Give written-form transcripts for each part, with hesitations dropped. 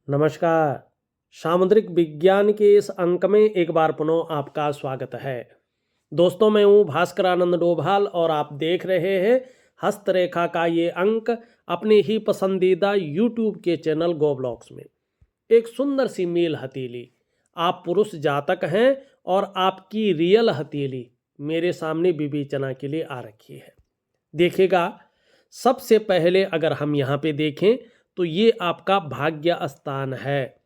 नमस्कार। सामुद्रिक विज्ञान के इस अंक में एक बार पुनः आपका स्वागत है। दोस्तों, मैं हूँ भास्कर आनंद डोभाल और आप देख रहे हैं हस्तरेखा का ये अंक अपने ही पसंदीदा यूट्यूब के चैनल गो ब्लॉग्स में। एक सुंदर सी मेल हथेली, आप पुरुष जातक हैं और आपकी रियल हथेली मेरे सामने विवेचना के लिए आ रखी है। देखिएगा, सबसे पहले अगर हम यहाँ पे देखें तो ये आपका भाग्य स्थान है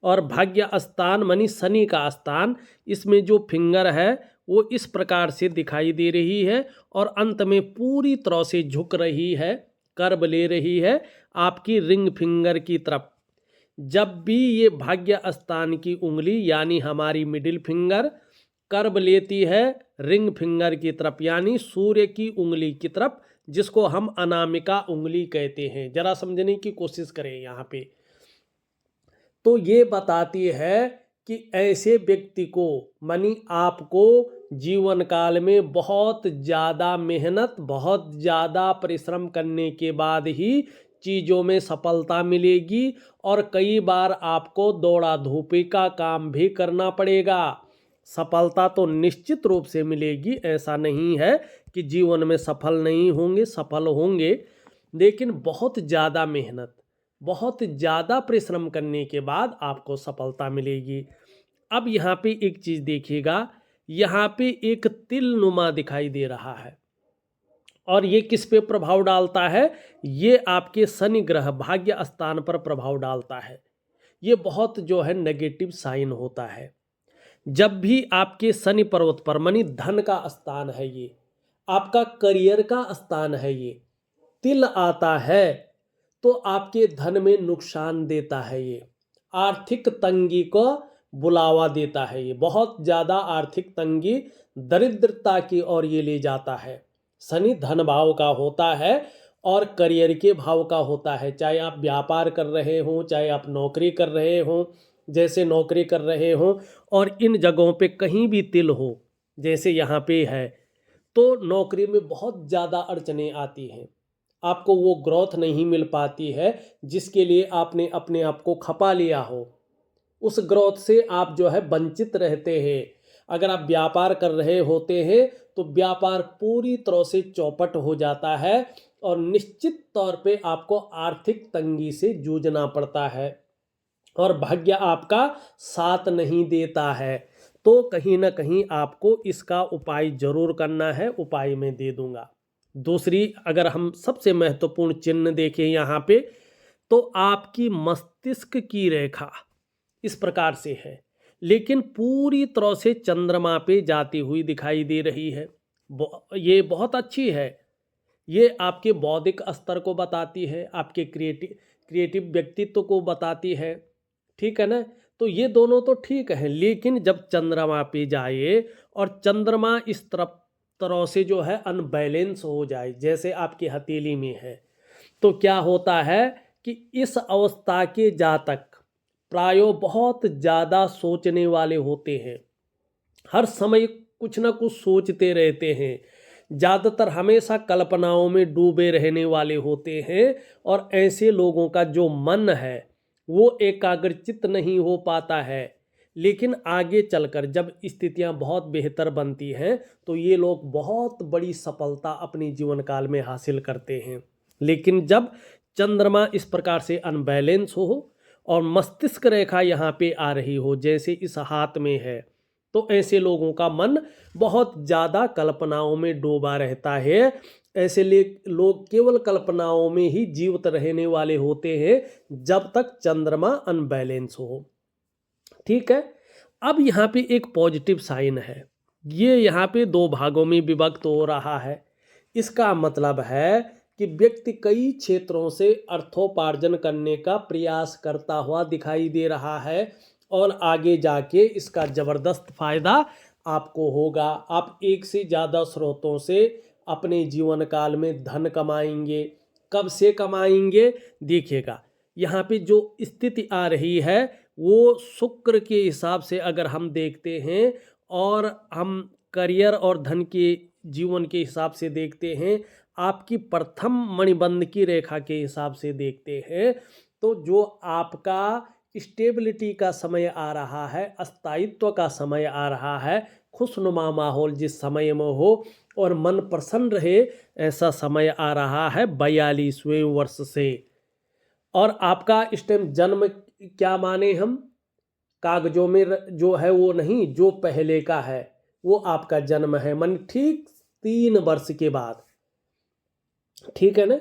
और भाग्य स्थान मानी शनि का स्थान। इसमें जो फिंगर है वो इस प्रकार से दिखाई दे रही है और अंत में पूरी तरह से झुक रही है, कर्व ले रही है आपकी रिंग फिंगर की तरफ। जब भी ये भाग्य स्थान की उंगली यानी हमारी मिडिल फिंगर कर्व लेती है रिंग फिंगर की तरफ यानी सूर्य की उंगली की तरफ, जिसको हम अनामिका उंगली कहते हैं। जरा समझने की कोशिश करें यहाँ पे। तो ये बताती है कि ऐसे व्यक्ति को मानी आपको जीवन काल में बहुत ज़्यादा मेहनत, बहुत ज़्यादा परिश्रम करने के बाद ही चीज़ों में सफलता मिलेगी और कई बार आपको दौड़ा धूपी का काम भी करना पड़ेगा। सफलता तो निश्चित रूप से मिलेगी, ऐसा नहीं है कि जीवन में सफल नहीं होंगे, सफल होंगे, लेकिन बहुत ज़्यादा मेहनत, बहुत ज़्यादा परिश्रम करने के बाद आपको सफलता मिलेगी। अब यहाँ पे एक चीज़ देखिएगा, यहाँ पे एक तिल नुमा दिखाई दे रहा है और ये किस पे प्रभाव डालता है? ये आपके शनि ग्रह भाग्य स्थान पर प्रभाव डालता है। ये बहुत जो है नेगेटिव साइन होता है। जब भी आपके शनि पर्वत पर मानी धन का स्थान है, ये आपका करियर का स्थान है, ये तिल आता है तो आपके धन में नुकसान देता है। ये आर्थिक तंगी को बुलावा देता है। ये बहुत ज़्यादा आर्थिक तंगी, दरिद्रता की ओर ये ले जाता है। शनि धन भाव का होता है और करियर के भाव का होता है। चाहे आप व्यापार कर रहे हों, चाहे आप नौकरी कर रहे हों, जैसे नौकरी कर रहे हों और इन जगहों पे कहीं भी तिल हो जैसे यहाँ पे है, तो नौकरी में बहुत ज़्यादा अड़चनें आती हैं। आपको वो ग्रोथ नहीं मिल पाती है जिसके लिए आपने अपने आप को खपा लिया हो। उस ग्रोथ से आप जो है वंचित रहते हैं। अगर आप व्यापार कर रहे होते हैं तो व्यापार पूरी तरह से चौपट हो जाता है और निश्चित तौर पे आपको आर्थिक तंगी से जूझना पड़ता है और भाग्य आपका साथ नहीं देता है। तो कहीं ना कहीं आपको इसका उपाय जरूर करना है, उपाय मैं दे दूंगा। दूसरी, अगर हम सबसे महत्वपूर्ण चिन्ह देखें यहाँ पे, तो आपकी मस्तिष्क की रेखा इस प्रकार से है, लेकिन पूरी तरह से चंद्रमा पे जाती हुई दिखाई दे रही है। ये बहुत अच्छी है। ये आपके बौद्धिक स्तर को बताती है, आपके क्रिएटिव व्यक्तित्व को बताती है। ठीक है ना? तो ये दोनों तो ठीक है, लेकिन जब चंद्रमा पे जाए और चंद्रमा इस तरह से जो है अनबैलेंस हो जाए जैसे आपकी हथेली में है, तो क्या होता है कि इस अवस्था के जातक प्रायो बहुत ज़्यादा सोचने वाले होते हैं। हर समय कुछ ना कुछ सोचते रहते हैं, ज़्यादातर हमेशा कल्पनाओं में डूबे रहने वाले होते हैं और ऐसे लोगों का जो मन है वो एकाग्रचित नहीं हो पाता है। लेकिन आगे चलकर जब स्थितियां बहुत बेहतर बनती हैं तो ये लोग बहुत बड़ी सफलता अपने जीवन काल में हासिल करते हैं। लेकिन जब चंद्रमा इस प्रकार से अनबैलेंस हो और मस्तिष्क रेखा यहाँ पे आ रही हो जैसे इस हाथ में है, तो ऐसे लोगों का मन बहुत ज़्यादा कल्पनाओं में डूबा रहता है। ऐसे लोग केवल कल्पनाओं में ही जीवित रहने वाले होते हैं जब तक चंद्रमा अनबैलेंस हो। ठीक है। अब यहाँ पे एक पॉजिटिव साइन है, ये यहाँ पे दो भागों में विभक्त हो रहा है। इसका मतलब है कि व्यक्ति कई क्षेत्रों से अर्थोपार्जन करने का प्रयास करता हुआ दिखाई दे रहा है और आगे जाके इसका ज़बरदस्त फायदा आपको होगा। आप एक से ज़्यादा स्रोतों से अपने जीवन काल में धन कमाएंगे। कब से कमाएंगे? देखिएगा, यहाँ पे जो स्थिति आ रही है वो शुक्र के हिसाब से अगर हम देखते हैं और हम करियर और धन के जीवन के हिसाब से देखते हैं, आपकी प्रथम मणिबंध की रेखा के हिसाब से देखते हैं, तो जो आपका स्टेबिलिटी का समय आ रहा है, स्थायित्व का समय आ रहा है, खुशनुमा माहौल जिस समय में हो और मन प्रसन्न रहे, ऐसा समय आ रहा है 42वें वर्ष से। और आपका इस टाइम जन्म क्या माने हम, कागजों में जो है वो नहीं, जो पहले का है वो आपका जन्म है, मन ठीक 3 वर्ष के बाद, ठीक है ना।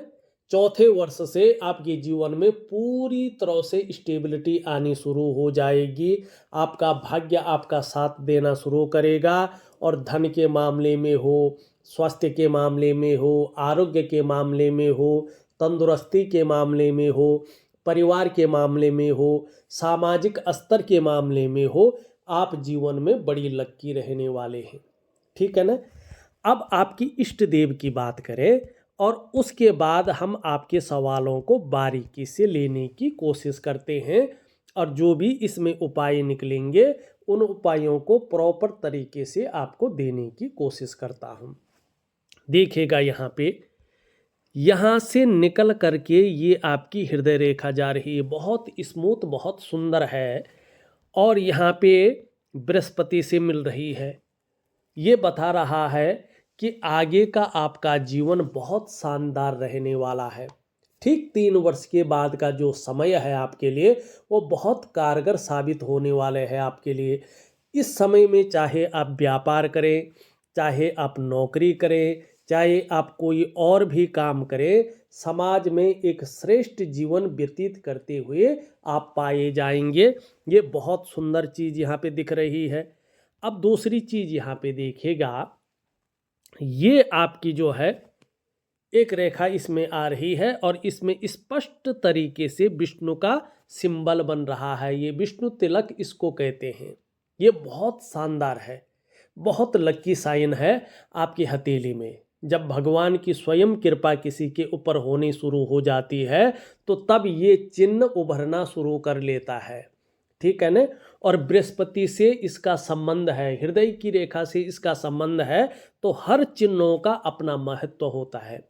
चौथे वर्ष से आपके जीवन में पूरी तरह से स्टेबिलिटी आनी शुरू हो जाएगी, आपका भाग्य आपका साथ देना शुरू करेगा। और धन के मामले में हो, स्वास्थ्य के मामले में हो, आरोग्य के मामले में हो, तंदुरुस्ती के मामले में हो, परिवार के मामले में हो, सामाजिक स्तर के मामले में हो, आप जीवन में बड़ी लक्की रहने वाले हैं, ठीक है ना। अब आपकी इष्ट देव की बात करें और उसके बाद हम आपके सवालों को बारीकी से लेने की कोशिश करते हैं, और जो भी इसमें उपाय निकलेंगे उन उपायों को प्रॉपर तरीके से आपको देने की कोशिश करता हूँ। देखिएगा यहाँ पे, यहाँ से निकल करके ये आपकी हृदय रेखा जा रही है, बहुत स्मूथ, बहुत सुंदर है, और यहाँ पे बृहस्पति से मिल रही है। ये बता रहा है कि आगे का आपका जीवन बहुत शानदार रहने वाला है। ठीक 3 वर्ष के बाद का जो समय है आपके लिए वो बहुत कारगर साबित होने वाले हैं आपके लिए। इस समय में चाहे आप व्यापार करें, चाहे आप नौकरी करें, चाहे आप कोई और भी काम करें, समाज में एक श्रेष्ठ जीवन व्यतीत करते हुए आप पाए जाएंगे। ये बहुत सुंदर चीज़ यहाँ पे दिख रही है। अब दूसरी चीज़ यहाँ पे देखिएगा, ये आपकी जो है एक रेखा इसमें आ रही है और इसमें स्पष्ट तरीके से विष्णु का सिंबल बन रहा है। ये विष्णु तिलक इसको कहते हैं। ये बहुत शानदार है, बहुत लकी साइन है आपकी हथेली में। जब भगवान की स्वयं कृपा किसी के ऊपर होनी शुरू हो जाती है तो तब ये चिन्ह उभरना शुरू कर लेता है, ठीक है ना। और बृहस्पति से इसका संबंध है, हृदय की रेखा से इसका संबंध है, तो हर चिन्हों का अपना महत्व होता है।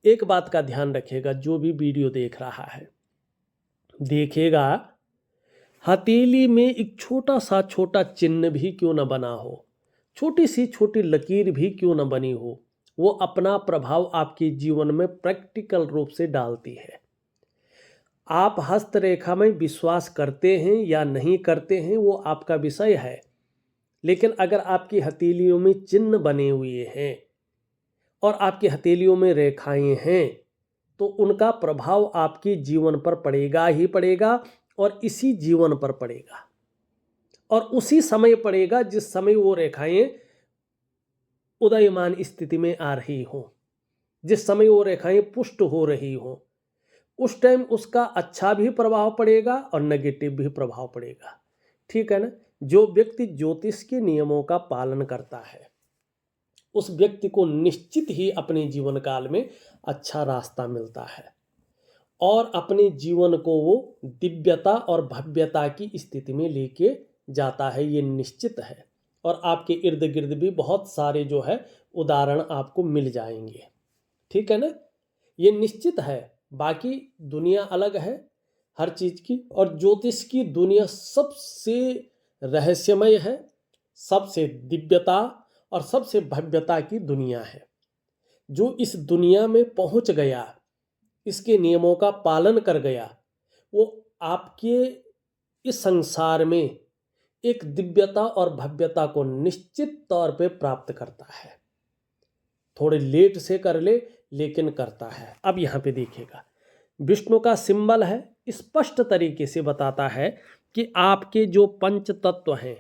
एक बात का ध्यान रखिएगा, जो भी वीडियो देख रहा है देखिएगा, हथेली में एक छोटा सा छोटा चिन्ह भी क्यों न बना हो, छोटी सी छोटी लकीर भी क्यों न बनी हो, वो अपना प्रभाव आपके जीवन में प्रैक्टिकल रूप से डालती है। आप हस्तरेखा में विश्वास करते हैं या नहीं करते हैं वो आपका विषय है, लेकिन अगर आपकी हथेलियों में चिन्ह बने हुए हैं और आपकी हथेलियों में रेखाएं हैं तो उनका प्रभाव आपके जीवन पर पड़ेगा ही पड़ेगा, और इसी जीवन पर पड़ेगा, और उसी समय पड़ेगा जिस समय वो रेखाएं उदयमान स्थिति में आ रही हो, जिस समय वो रेखाएं पुष्ट हो रही हो, उस टाइम उसका अच्छा भी प्रभाव पड़ेगा और नेगेटिव भी प्रभाव पड़ेगा, ठीक है ना। जो व्यक्ति ज्योतिष के नियमों का पालन करता है उस व्यक्ति को निश्चित ही अपने जीवन काल में अच्छा रास्ता मिलता है और अपने जीवन को वो दिव्यता और भव्यता की स्थिति में लेके जाता है, ये निश्चित है। और आपके इर्द गिर्द भी बहुत सारे जो है उदाहरण आपको मिल जाएंगे, ठीक है ना, ये निश्चित है। बाकी दुनिया अलग है हर चीज़ की, और ज्योतिष की दुनिया सबसे रहस्यमय है, सबसे दिव्यता और सबसे भव्यता की दुनिया है। जो इस दुनिया में पहुंच गया, इसके नियमों का पालन कर गया, वो आपके इस संसार में एक दिव्यता और भव्यता को निश्चित तौर पे प्राप्त करता है। थोड़े लेट से कर ले लेकिन करता है। अब यहाँ पे देखिएगा, विष्णु का सिंबल है, स्पष्ट तरीके से बताता है कि आपके जो पंच तत्व हैं,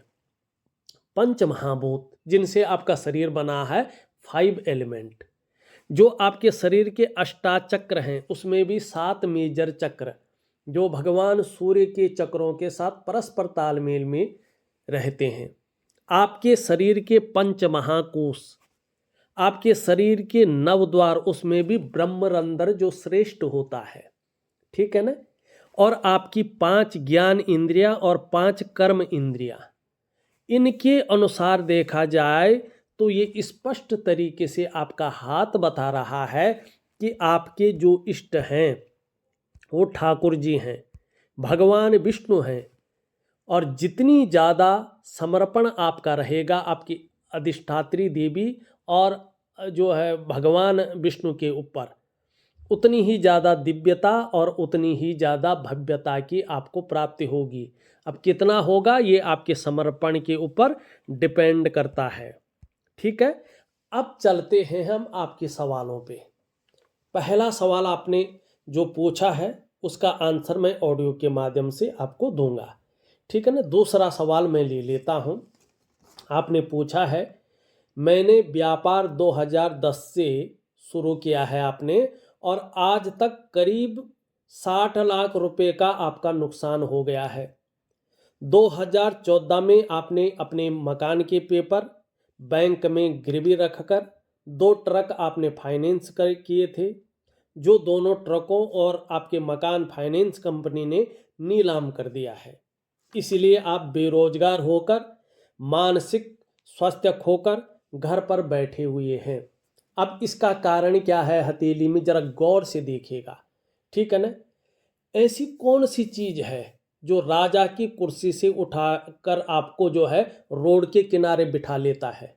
पंच महाभूत जिनसे आपका शरीर बना है, 5 एलिमेंट, जो आपके शरीर के अष्टाचक्र हैं उसमें भी 7 मेजर चक्र जो भगवान सूर्य के चक्रों के साथ परस्पर तालमेल में रहते हैं, आपके शरीर के पंच महाकोश, आपके शरीर के 9 द्वार, उसमें भी ब्रह्मरंध्र जो श्रेष्ठ होता है, ठीक है ना, और आपकी 5 ज्ञान इंद्रियां और 5 कर्म इंद्रियां, इनके अनुसार देखा जाए तो ये स्पष्ट तरीके से आपका हाथ बता रहा है कि आपके जो इष्ट हैं वो ठाकुर जी हैं, भगवान विष्णु हैं, और जितनी ज़्यादा समर्पण आपका रहेगा आपकी अधिष्ठात्री देवी और जो है भगवान विष्णु के ऊपर, उतनी ही ज़्यादा दिव्यता और उतनी ही ज़्यादा भव्यता की आपको प्राप्ति होगी। अब कितना होगा ये आपके समर्पण के ऊपर डिपेंड करता है। ठीक है, अब चलते हैं हम आपके सवालों पे। पहला सवाल आपने जो पूछा है उसका आंसर मैं ऑडियो के माध्यम से आपको दूंगा। ठीक है ना। दूसरा सवाल मैं ले लेता हूँ। आपने पूछा है, मैंने व्यापार 2010 से शुरू किया है आपने, और आज तक करीब 60 लाख रुपए का आपका नुकसान हो गया है। 2014 में आपने अपने मकान के पेपर बैंक में गिरवी रखकर 2 ट्रक आपने फाइनेंस किए थे, जो दोनों ट्रकों और आपके मकान फाइनेंस कंपनी ने नीलाम कर दिया है। इसलिए आप बेरोजगार होकर, मानसिक स्वास्थ्य खोकर घर पर बैठे हुए हैं। अब इसका कारण क्या है हथेली में जरा गौर से देखिएगा। ठीक है ना। ऐसी कौन सी चीज है जो राजा की कुर्सी से उठाकर आपको जो है रोड के किनारे बिठा लेता है?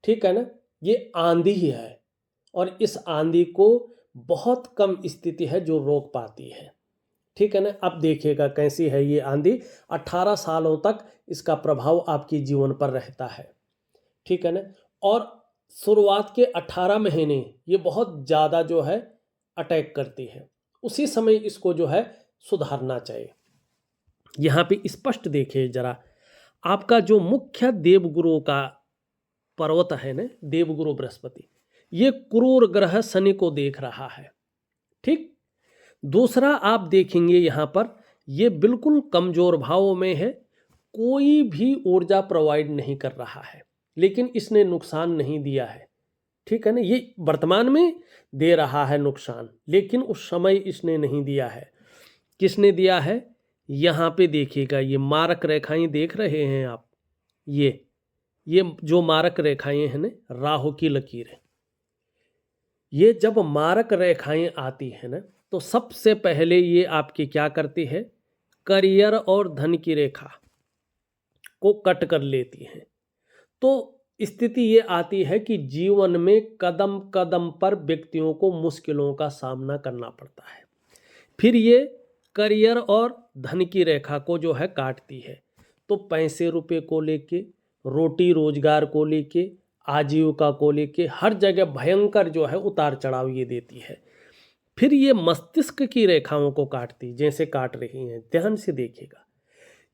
ठीक है ना। ये आंधी ही है, और इस आंधी को बहुत कम स्थिति है जो रोक पाती है। ठीक है ना। अब देखिएगा कैसी है ये आंधी। 18 सालों तक इसका प्रभाव आपके जीवन पर रहता है। ठीक है ना। और शुरुआत के 18 महीने ये बहुत ज़्यादा जो है अटैक करती है, उसी समय इसको जो है सुधारना चाहिए। यहाँ पे स्पष्ट देखिए जरा, आपका जो मुख्य देवगुरु का पर्वत है ना, देवगुरु बृहस्पति, ये क्रूर ग्रह शनि को देख रहा है। ठीक। दूसरा आप देखेंगे यहाँ पर ये बिल्कुल कमजोर भाव में है, कोई भी ऊर्जा प्रोवाइड नहीं कर रहा है, लेकिन इसने नुकसान नहीं दिया है। ठीक है ना। ये वर्तमान में दे रहा है नुकसान, लेकिन उस समय इसने नहीं दिया है। किसने दिया है? यहाँ पे देखिएगा, ये मारक रेखाएं देख रहे हैं आप, ये जो मारक रेखाएं हैं ना, राहु की लकीर है। ये जब मारक रेखाएं आती है ना, तो सबसे पहले ये आपके क्या करती है? करियर और धन की रेखा को कट कर लेती है। तो स्थिति ये आती है कि जीवन में कदम कदम पर व्यक्तियों को मुश्किलों का सामना करना पड़ता है। फिर ये करियर और धन की रेखा को जो है काटती है, तो पैसे रुपए को लेके, रोटी रोजगार को लेके, आजीविका को लेके हर जगह भयंकर जो है उतार चढ़ाव ये देती है। फिर ये मस्तिष्क की रेखाओं को काटती, जैसे काट रही हैं, ध्यान से देखिएगा।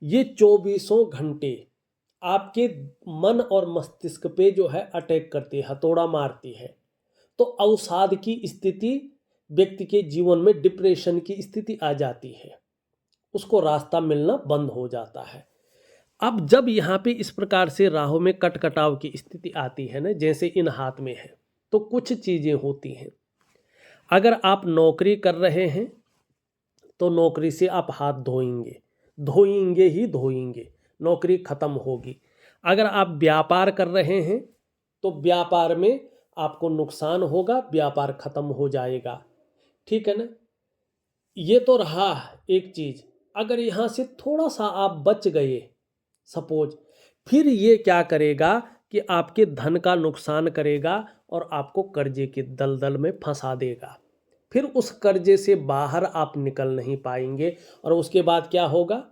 ये 24 घंटे आपके मन और मस्तिष्क पे जो है अटैक करती है, हथौड़ा मारती है। तो अवसाद की स्थिति, व्यक्ति के जीवन में डिप्रेशन की स्थिति आ जाती है, उसको रास्ता मिलना बंद हो जाता है। अब जब यहाँ पे इस प्रकार से राहु में कटकटाव की स्थिति आती है ना, जैसे इन हाथ में है, तो कुछ चीजें होती हैं। अगर आप नौकरी कर रहे हैं तो नौकरी से आप हाथ धोएंगे ही धोएंगे, नौकरी खत्म होगी। अगर आप व्यापार कर रहे हैं तो व्यापार में आपको नुकसान होगा, व्यापार खत्म हो जाएगा। ठीक है ना। ये तो रहा एक चीज। अगर यहाँ से थोड़ा सा आप बच गए सपोज, फिर ये क्या करेगा कि आपके धन का नुकसान करेगा और आपको कर्जे के दलदल में फंसा देगा। फिर उस कर्जे से बाहर आप निकल नहीं पाएंगे, और उसके बाद क्या होगा?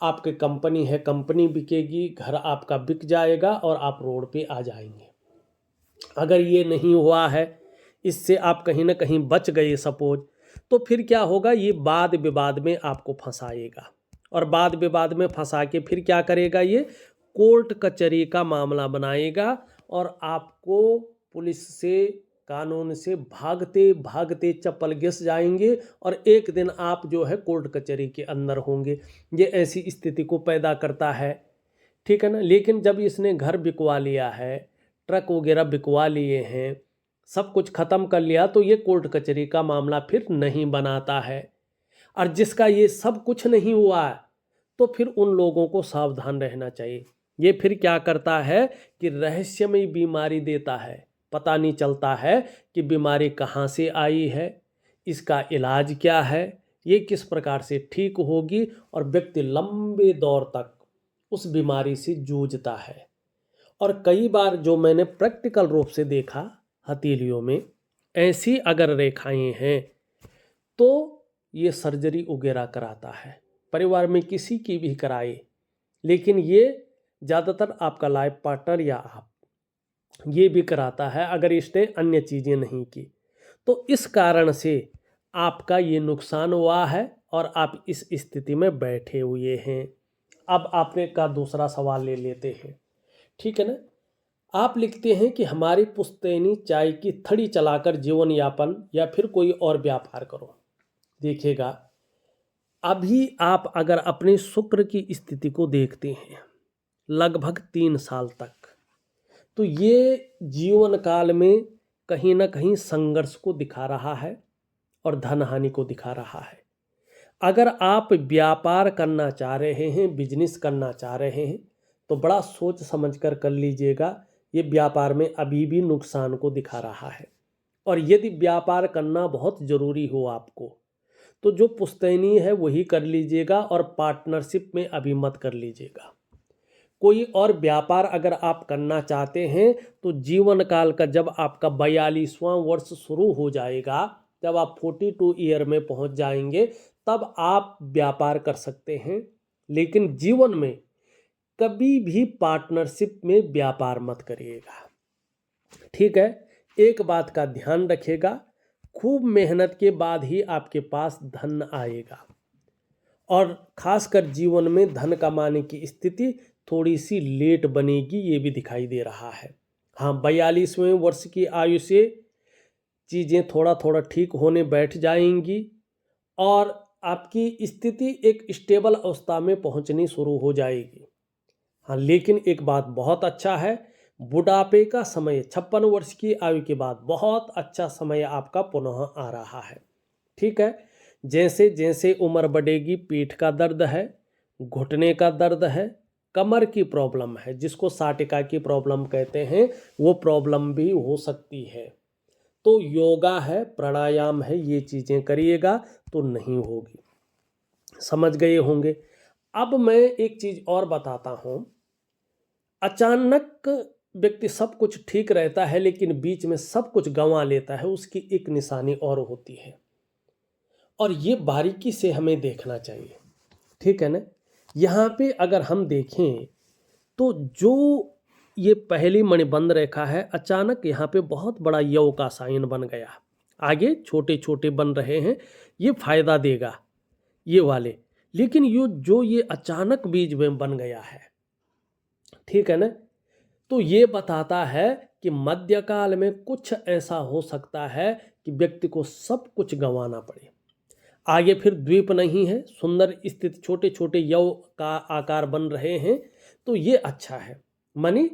आपकी कंपनी है, कंपनी बिकेगी, घर आपका बिक जाएगा और आप रोड पे आ जाएंगे। अगर ये नहीं हुआ है, इससे आप कहीं ना कहीं बच गए सपोज, तो फिर क्या होगा? ये वाद विवाद में आपको फंसाएगा, और वाद विवाद में फंसा के फिर क्या करेगा? ये कोर्ट कचहरी का मामला बनाएगा, और आपको पुलिस से, कानून से भागते भागते चप्पल घिस जाएंगे, और एक दिन आप जो है कोर्ट कचहरी के अंदर होंगे। ये ऐसी स्थिति को पैदा करता है। ठीक है ना। लेकिन जब इसने घर बिकवा लिया है, ट्रक वगैरह बिकवा लिए हैं, सब कुछ खत्म कर लिया, तो ये कोर्ट कचहरी का मामला फिर नहीं बनाता है। और जिसका ये सब कुछ नहीं हुआ है, तो फिर उन लोगों को सावधान रहना चाहिए। ये फिर क्या करता है कि रहस्यमय बीमारी देता है, पता नहीं चलता है कि बीमारी कहाँ से आई है, इसका इलाज क्या है, ये किस प्रकार से ठीक होगी और व्यक्ति लंबे दौर तक उस बीमारी से जूझता है। और कई बार जो मैंने प्रैक्टिकल रूप से देखा हथेलियों में ऐसी अगर रेखाएं हैं तो ये सर्जरी वगैरह कराता है, परिवार में किसी की भी कराए, लेकिन ये ज़्यादातर आपका लाइफ पार्टनर या आप ये भी कराता है अगर इसने अन्य चीज़ें नहीं की। तो इस कारण से आपका ये नुकसान हुआ है और आप इस स्थिति में बैठे हुए हैं। अब आपने का दूसरा सवाल ले लेते हैं, ठीक है ना। आप लिखते हैं कि हमारी पुश्तैनी चाय की थड़ी चलाकर जीवन यापन या फिर कोई और व्यापार करो। देखिएगा, अभी आप अगर अपने शुक्र की स्थिति को देखते हैं लगभग 3 साल तक, तो ये जीवन काल में कहीं ना कहीं संघर्ष को दिखा रहा है और धन हानि को दिखा रहा है। अगर आप व्यापार करना चाह रहे हैं, बिजनेस करना चाह रहे हैं, तो बड़ा सोच समझकर कर लीजिएगा। ये व्यापार में अभी भी नुकसान को दिखा रहा है। और यदि व्यापार करना बहुत ज़रूरी हो आपको, तो जो पुश्तैनी है वही कर लीजिएगा और पार्टनरशिप में अभी मत कर लीजिएगा। कोई और व्यापार अगर आप करना चाहते हैं तो जीवन काल का जब आपका 42वां वर्ष शुरू हो जाएगा, जब आप 42 ईयर में पहुंच जाएंगे, तब आप व्यापार कर सकते हैं। लेकिन जीवन में कभी भी पार्टनरशिप में व्यापार मत करिएगा, ठीक है। एक बात का ध्यान रखिएगा, खूब मेहनत के बाद ही आपके पास धन आएगा और खासकर जीवन में धन कमाने की स्थिति थोड़ी सी लेट बनेगी, ये भी दिखाई दे रहा है। हाँ, 42वें वर्ष की आयु से चीज़ें थोड़ा थोड़ा ठीक होने बैठ जाएंगी और आपकी स्थिति एक स्टेबल अवस्था में पहुंचनी शुरू हो जाएगी। हाँ, लेकिन एक बात बहुत अच्छा है, बुढ़ापे का समय 56 वर्ष की आयु के बाद बहुत अच्छा समय आपका पुनः आ रहा है, ठीक है। जैसे जैसे उम्र बढ़ेगी, पीठ का दर्द है, घुटने का दर्द है, कमर की प्रॉब्लम है, जिसको साटिका की प्रॉब्लम कहते हैं, वो प्रॉब्लम भी हो सकती है। तो योगा है, प्राणायाम है, ये चीज़ें करिएगा तो नहीं होगी। समझ गए होंगे। अब मैं एक चीज़ और बताता हूँ। अचानक व्यक्ति सब कुछ ठीक रहता है लेकिन बीच में सब कुछ गंवा लेता है, उसकी एक निशानी और होती है और ये बारीकी से हमें देखना चाहिए, ठीक है ना। यहाँ पे अगर हम देखें तो जो ये पहली मणिबंध रेखा है, अचानक यहाँ पे बहुत बड़ा यव का साइन बन गया, आगे छोटे छोटे बन रहे हैं, ये फायदा देगा ये वाले। लेकिन ये अचानक बीज में बन गया है, ठीक है ना, तो ये बताता है कि मध्यकाल में कुछ ऐसा हो सकता है कि व्यक्ति को सब कुछ गंवाना पड़े। आगे फिर द्वीप नहीं है, सुंदर स्थित छोटे छोटे यव का आकार बन रहे हैं, तो ये अच्छा है। मानी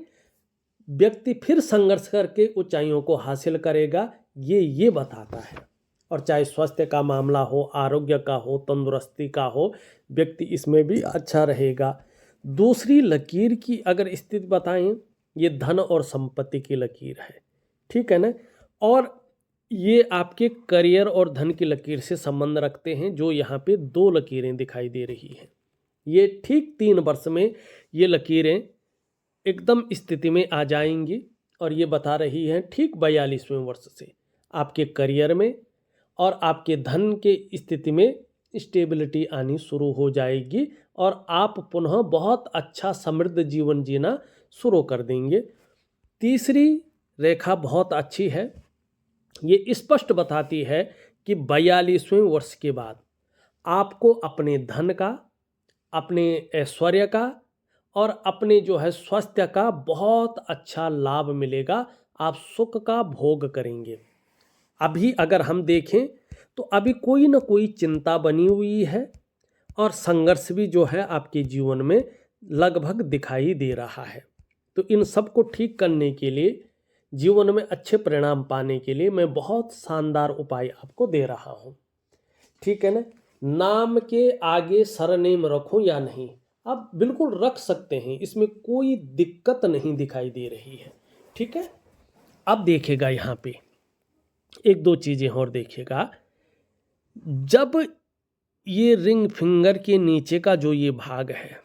व्यक्ति फिर संघर्ष करके ऊंचाइयों को हासिल करेगा, ये बताता है। और चाहे स्वास्थ्य का मामला हो, आरोग्य का हो, तंदुरुस्ती का हो, व्यक्ति इसमें भी अच्छा रहेगा। दूसरी लकीर की अगर स्थिति बताएं, ये धन और संपत्ति की लकीर है, ठीक है ना। और ये आपके करियर और धन की लकीर से संबंध रखते हैं, जो यहाँ पे 2 लकीरें दिखाई दे रही हैं। ये ठीक 3 वर्ष में ये लकीरें एकदम स्थिति में आ जाएंगी और ये बता रही हैं ठीक 42वें वर्ष से आपके करियर में और आपके धन के स्थिति में स्टेबिलिटी आनी शुरू हो जाएगी और आप पुनः बहुत अच्छा समृद्ध जीवन जीना शुरू कर देंगे। तीसरी रेखा बहुत अच्छी है, ये स्पष्ट बताती है कि 42वें वर्ष के बाद आपको अपने धन का, अपने ऐश्वर्य का और अपने जो है स्वास्थ्य का बहुत अच्छा लाभ मिलेगा, आप सुख का भोग करेंगे। अभी अगर हम देखें तो अभी कोई ना कोई चिंता बनी हुई है और संघर्ष भी जो है आपके जीवन में लगभग दिखाई दे रहा है। तो इन सब को ठीक करने के लिए, जीवन में अच्छे परिणाम पाने के लिए मैं बहुत शानदार उपाय आपको दे रहा हूँ, ठीक है ना। नाम के आगे सरनेम रखूं या नहीं, आप बिल्कुल रख सकते हैं, इसमें कोई दिक्कत नहीं दिखाई दे रही है, ठीक है। अब देखिएगा यहाँ पे 1-2 चीज़ें और देखिएगा। जब ये रिंग फिंगर के नीचे का जो ये भाग है,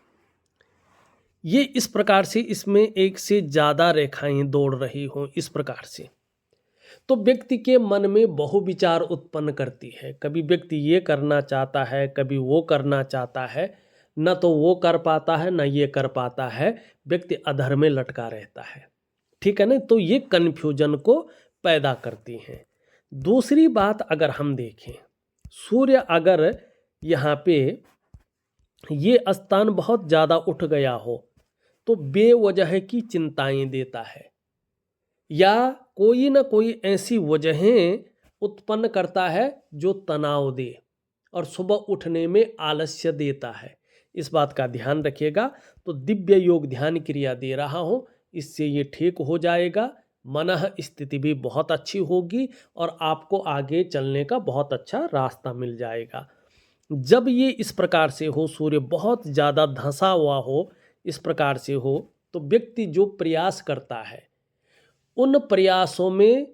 ये इस प्रकार से इसमें एक से ज़्यादा रेखाएं दौड़ रही हों इस प्रकार से, तो व्यक्ति के मन में बहुविचार उत्पन्न करती है। कभी व्यक्ति ये करना चाहता है, कभी वो करना चाहता है, न तो वो कर पाता है न ये कर पाता है, व्यक्ति अधर में लटका रहता है। ठीक है ना, तो ये कन्फ्यूजन को पैदा करती हैं। दूसरी बात अगर हम देखें, सूर्य अगर यहाँ पे ये स्थान बहुत ज़्यादा उठ गया हो तो बेवजह की चिंताएं देता है, या कोई ना कोई ऐसी वजहें उत्पन्न करता है जो तनाव दे और सुबह उठने में आलस्य देता है। इस बात का ध्यान रखिएगा। तो दिव्य योग ध्यान क्रिया दे रहा हूँ, इससे ये ठीक हो जाएगा। मनः स्थिति भी बहुत अच्छी होगी और आपको आगे चलने का बहुत अच्छा रास्ता मिल जाएगा। जब ये इस प्रकार से हो, सूर्य बहुत ज़्यादा धंसा हुआ हो, इस प्रकार से हो, तो व्यक्ति जो प्रयास करता है उन प्रयासों में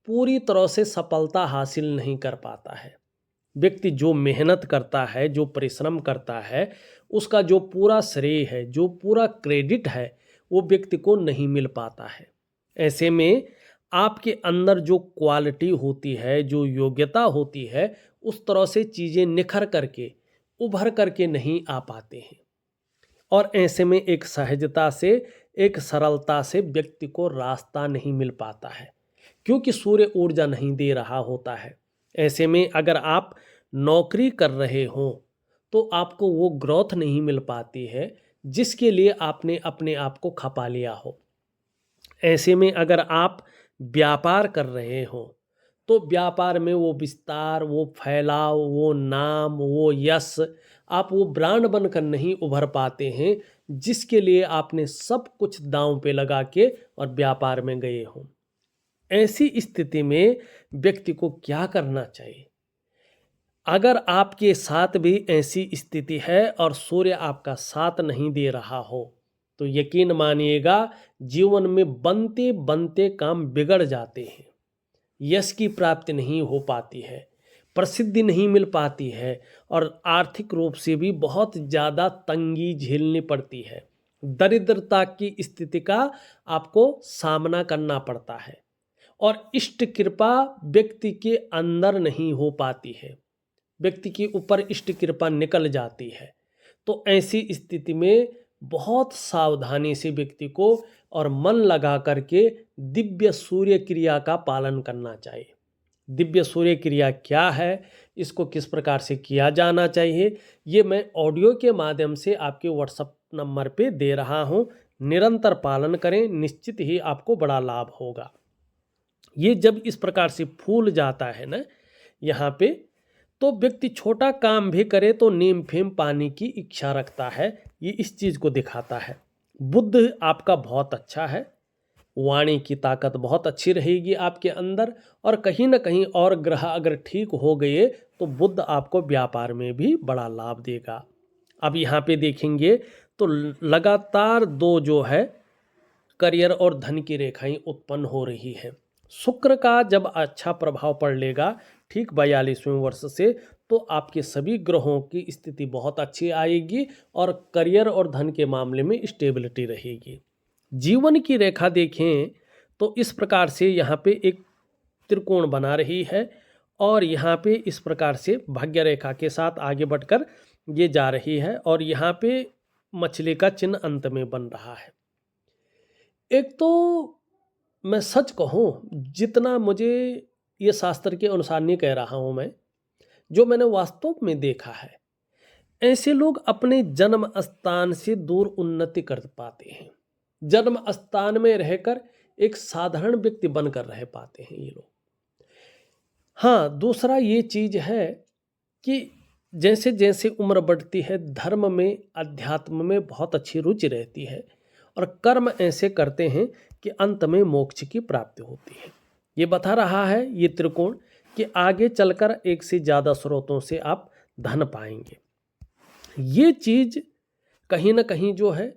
पूरी तरह से सफलता हासिल नहीं कर पाता है। व्यक्ति जो मेहनत करता है, जो परिश्रम करता है, उसका जो पूरा श्रेय है, जो पूरा क्रेडिट है, वो व्यक्ति को नहीं मिल पाता है। ऐसे में आपके अंदर जो क्वालिटी होती है, जो योग्यता होती है, उस तरह से चीज़ें निखर करके उभर करके नहीं आ पाते हैं। और ऐसे में एक सहजता से, एक सरलता से व्यक्ति को रास्ता नहीं मिल पाता है, क्योंकि सूर्य ऊर्जा नहीं दे रहा होता है। ऐसे में अगर आप नौकरी कर रहे हो तो आपको वो ग्रोथ नहीं मिल पाती है जिसके लिए आपने अपने आप को खपा लिया हो। ऐसे में अगर आप व्यापार कर रहे हो तो व्यापार में वो विस्तार, वो फैलाव, वो नाम, वो यश, आप वो ब्रांड बनकर नहीं उभर पाते हैं जिसके लिए आपने सब कुछ दांव पे लगा के और व्यापार में गए हो। ऐसी स्थिति में व्यक्ति को क्या करना चाहिए? अगर आपके साथ भी ऐसी स्थिति है और सूर्य आपका साथ नहीं दे रहा हो तो यकीन मानिएगा जीवन में बनते बनते काम बिगड़ जाते हैं। यश की प्राप्ति नहीं हो पाती है, प्रसिद्धि नहीं मिल पाती है और आर्थिक रूप से भी बहुत ज़्यादा तंगी झेलनी पड़ती है। दरिद्रता की स्थिति का आपको सामना करना पड़ता है और इष्ट कृपा व्यक्ति के अंदर नहीं हो पाती है, व्यक्ति के ऊपर इष्ट कृपा निकल जाती है। तो ऐसी स्थिति में बहुत सावधानी से व्यक्ति को और मन लगा करके दिव्य सूर्य क्रिया का पालन करना चाहिए। दिव्य सूर्य क्रिया क्या है, इसको किस प्रकार से किया जाना चाहिए, ये मैं ऑडियो के माध्यम से आपके व्हाट्सएप नंबर पे दे रहा हूँ। निरंतर पालन करें, निश्चित ही आपको बड़ा लाभ होगा। ये जब इस प्रकार से फूल जाता है ना यहाँ पे, तो व्यक्ति छोटा काम भी करे तो नीम फेम पानी की इच्छा रखता है, ये इस चीज़ को दिखाता है। बुद्ध आपका बहुत अच्छा है, वाणी की ताकत बहुत अच्छी रहेगी आपके अंदर, और कहीं ना कहीं और ग्रह अगर ठीक हो गए तो बुद्ध आपको व्यापार में भी बड़ा लाभ देगा। अब यहाँ पे देखेंगे तो लगातार दो जो है करियर और धन की रेखाएं उत्पन्न हो रही है। शुक्र का जब अच्छा प्रभाव पड़ लेगा ठीक 42वें वर्ष से, तो आपके सभी ग्रहों की स्थिति बहुत अच्छी आएगी और करियर और धन के मामले में स्टेबिलिटी रहेगी। जीवन की रेखा देखें तो इस प्रकार से यहाँ पे एक त्रिकोण बना रही है और यहाँ पे इस प्रकार से भाग्य रेखा के साथ आगे बढ़कर ये जा रही है और यहाँ पे मछली का चिन्ह अंत में बन रहा है। एक तो मैं सच कहूँ, जितना मुझे ये शास्त्र के अनुसार नहीं कह रहा हूँ मैं, जो मैंने वास्तव में देखा है, ऐसे लोग अपने जन्म स्थान से दूर उन्नति कर पाते हैं। जन्म स्थान में रहकर एक साधारण व्यक्ति बनकर रह पाते हैं ये लोग। हाँ, दूसरा ये चीज है कि जैसे जैसे उम्र बढ़ती है, धर्म में, अध्यात्म में बहुत अच्छी रुचि रहती है और कर्म ऐसे करते हैं कि अंत में मोक्ष की प्राप्ति होती है। ये बता रहा है ये त्रिकोण कि आगे चलकर एक से ज़्यादा स्रोतों से आप धन पाएंगे। ये चीज कहीं ना कहीं जो है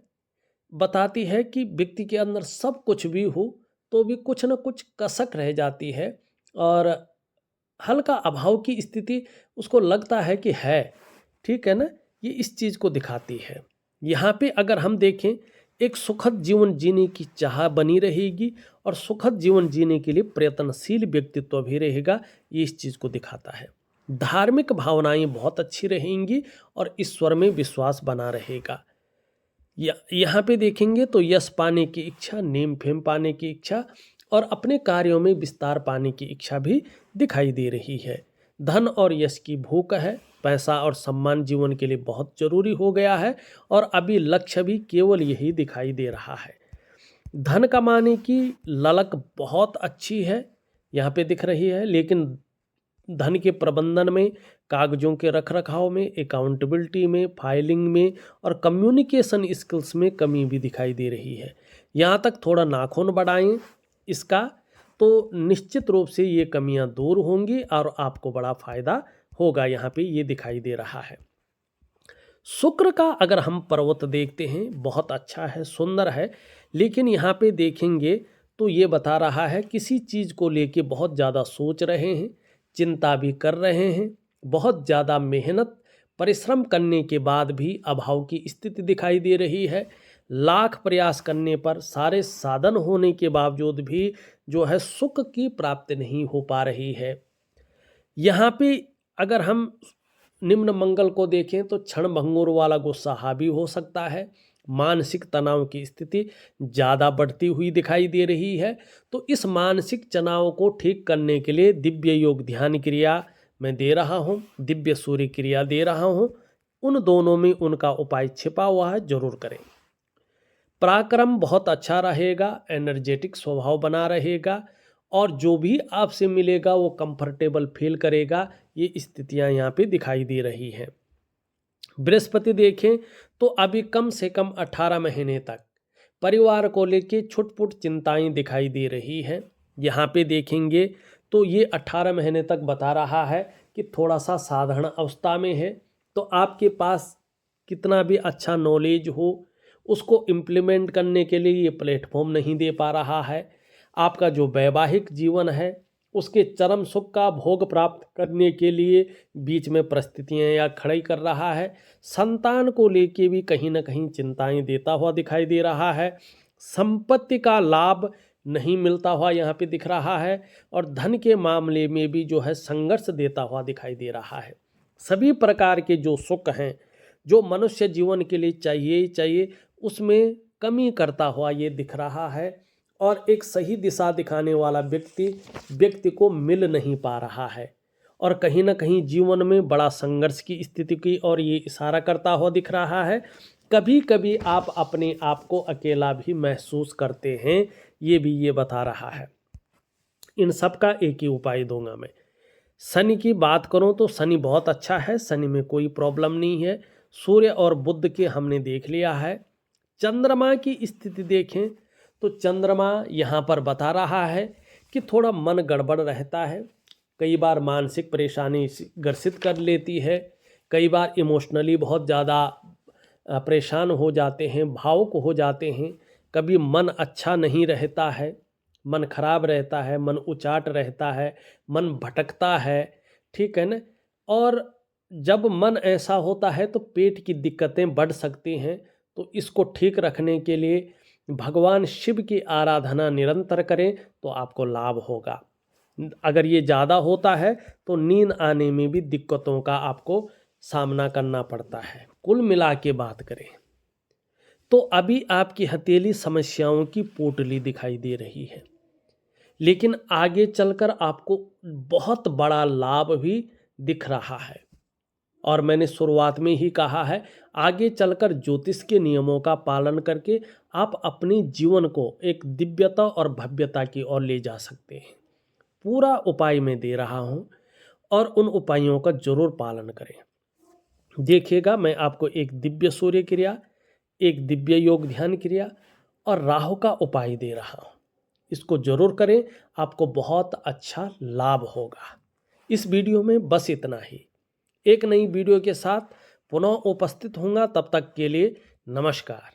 बताती है कि व्यक्ति के अंदर सब कुछ भी हो तो भी कुछ ना कुछ कसक रह जाती है और हल्का अभाव की स्थिति उसको लगता है कि है, ठीक है ना, ये इस चीज़ को दिखाती है। यहाँ पे अगर हम देखें, एक सुखद जीवन जीने की चाह बनी रहेगी और सुखद जीवन जीने के लिए प्रयत्नशील व्यक्तित्व भी रहेगा, ये इस चीज़ को दिखाता है। धार्मिक भावनाएं बहुत अच्छी रहेंगी और ईश्वर में विश्वास बना रहेगा। यहाँ पे देखेंगे तो यश पाने की इच्छा, नेम फेम पाने की इच्छा और अपने कार्यों में विस्तार पाने की इच्छा भी दिखाई दे रही है। धन और यश की भूख है, पैसा और सम्मान जीवन के लिए बहुत जरूरी हो गया है और अभी लक्ष्य भी केवल यही दिखाई दे रहा है। धन कमाने की ललक बहुत अच्छी है यहाँ पे दिख रही है, लेकिन धन के प्रबंधन में, कागजों के रखरखाव में, अकाउंटेबिलिटी में, फाइलिंग में और कम्युनिकेशन स्किल्स में कमी भी दिखाई दे रही है। यहाँ तक थोड़ा नाखून बढ़ाएं इसका तो निश्चित रूप से ये कमियां दूर होंगी और आपको बड़ा फायदा होगा, यहाँ पे ये दिखाई दे रहा है। शुक्र का अगर हम पर्वत देखते हैं, बहुत अच्छा है, सुंदर है, लेकिन यहाँ पे देखेंगे तो ये बता रहा है किसी चीज़ को लेके बहुत ज़्यादा सोच रहे हैं, चिंता भी कर रहे हैं, बहुत ज़्यादा मेहनत परिश्रम करने के बाद भी अभाव की स्थिति दिखाई दे रही है। लाख प्रयास करने पर, सारे साधन होने के बावजूद भी जो है सुख की प्राप्ति नहीं हो पा रही है। यहाँ पे अगर हम निम्न मंगल को देखें तो क्षण भंगुर वाला गुस्सा हावी हो सकता है, मानसिक तनाव की स्थिति ज़्यादा बढ़ती हुई दिखाई दे रही है। तो इस मानसिक तनाव को ठीक करने के लिए दिव्य योग ध्यान क्रिया मैं दे रहा हूँ, दिव्य सूर्य क्रिया दे रहा हूँ, उन दोनों में उनका उपाय छिपा हुआ है, जरूर करें। पराक्रम बहुत अच्छा रहेगा, एनर्जेटिक स्वभाव बना रहेगा और जो भी आपसे मिलेगा वो कंफर्टेबल फील करेगा, ये स्थितियां यहाँ पे दिखाई दे रही हैं। बृहस्पति देखें तो अभी कम से कम 18 महीने तक परिवार को लेके छुटपुट चिंताएं दिखाई दे रही हैं। यहाँ पे देखेंगे तो ये 18 महीने तक बता रहा है कि थोड़ा सा साधारण अवस्था में है, तो आपके पास कितना भी अच्छा नॉलेज हो, उसको इम्प्लीमेंट करने के लिए ये प्लेटफॉर्म नहीं दे पा रहा है। आपका जो वैवाहिक जीवन है उसके चरम सुख का भोग प्राप्त करने के लिए बीच में परिस्थितियां या खड़ी कर रहा है। संतान को लेके भी कहीं ना कहीं चिंताएं देता हुआ दिखाई दे रहा है। संपत्ति का लाभ नहीं मिलता हुआ यहाँ पे दिख रहा है और धन के मामले में भी जो है संघर्ष देता हुआ दिखाई दे रहा है। सभी प्रकार के जो सुख हैं जो मनुष्य जीवन के लिए चाहिए ही चाहिए, उसमें कमी करता हुआ ये दिख रहा है और एक सही दिशा दिखाने वाला व्यक्ति को मिल नहीं पा रहा है और कहीं ना कहीं जीवन में बड़ा संघर्ष की स्थिति की और ये इशारा करता हुआ दिख रहा है। कभी कभी आप अपने आप को अकेला भी महसूस करते हैं, ये भी ये बता रहा है। इन सब का एक ही उपाय दूंगा मैं। शनि की बात करूं तो शनि बहुत अच्छा है, शनि में कोई प्रॉब्लम नहीं है। सूर्य और बुध के हमने देख लिया है। चंद्रमा की स्थिति देखें तो चंद्रमा यहाँ पर बता रहा है कि थोड़ा मन गड़बड़ रहता है, कई बार मानसिक परेशानी ग्रसित कर लेती है, कई बार इमोशनली बहुत ज़्यादा परेशान हो जाते हैं, भावुक हो जाते हैं, कभी मन अच्छा नहीं रहता है, मन खराब रहता है, मन उचाट रहता है, मन भटकता है, ठीक है ना। और जब मन ऐसा होता है तो पेट की दिक्कतें बढ़ सकती हैं, तो इसको ठीक रखने के लिए भगवान शिव की आराधना निरंतर करें तो आपको लाभ होगा। अगर ये ज़्यादा होता है तो नींद आने में भी दिक्कतों का आपको सामना करना पड़ता है। कुल मिला के बात करें तो अभी आपकी हथेली समस्याओं की पोटली दिखाई दे रही है, लेकिन आगे चलकर आपको बहुत बड़ा लाभ भी दिख रहा है। और मैंने शुरुआत में ही कहा है, आगे चलकर ज्योतिष के नियमों का पालन करके आप अपने जीवन को एक दिव्यता और भव्यता की ओर ले जा सकते हैं। पूरा उपाय मैं दे रहा हूँ और उन उपायों का जरूर पालन करें। देखिएगा, मैं आपको एक दिव्य सूर्य क्रिया, एक दिव्य योग ध्यान क्रिया और राहु का उपाय दे रहा हूँ। इसको जरूर करें, आपको बहुत अच्छा लाभ होगा। इस वीडियो में बस इतना ही। एक नई वीडियो के साथ पुनः उपस्थित होऊंगा, तब तक के लिए नमस्कार।